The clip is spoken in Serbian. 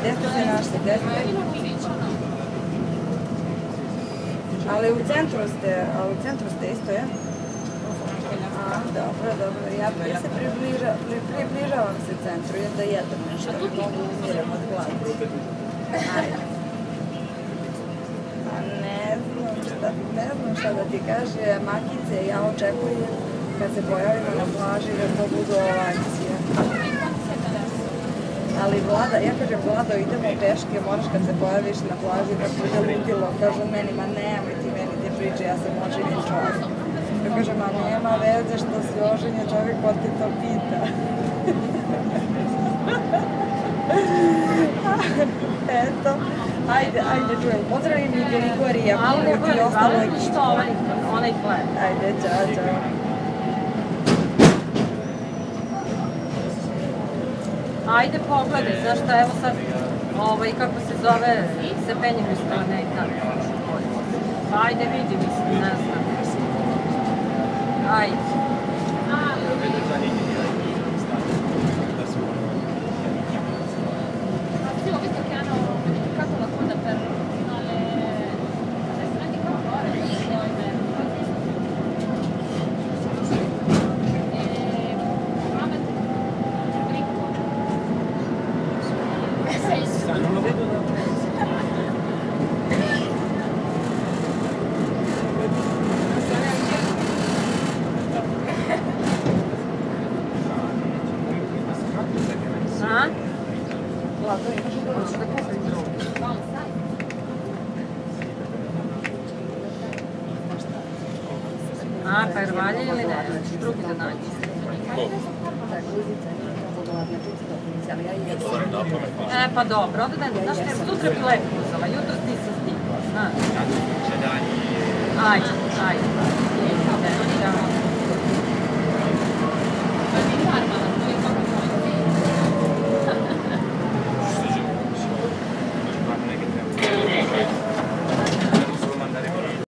gde ste se našli? Gde ste? Ali u centru ste isto, ja? Dobro, dobro. Ja se približavam se centru, da jedem nešto. Mogu umiram od glada. Ne znam šta da ti kaže, makice, ja očekujem kad se pojavimo na plaži da to budu ovacije. Ali Vlada, ja kažem Vlado, idemo peške, moraš kad se pojaviš na plaži da bude ludilo. Kažu meni, ma nemoj ti meni te priče, ja sam oženjen čovjek. Ja kažem, ma nema veze što si oženjen čovjek, ko te to pita. Eto, ajde čujem, pozdravim i Gligorija, Pulu i ostalo ekipu. Onaj gled. Ajde, čao. Ajde pogledaj, znaš šta, evo sad, kako se zove, se penjem iz planeta. Ajde vidi, mislim, ne znam. Ajde. Pa jer valje ili ne? Drugi da nađe. Pa dobro, ovdje da ne, znaš što je sutra bi lepo uzela, jutro nisam stigla, znaš. Ajde.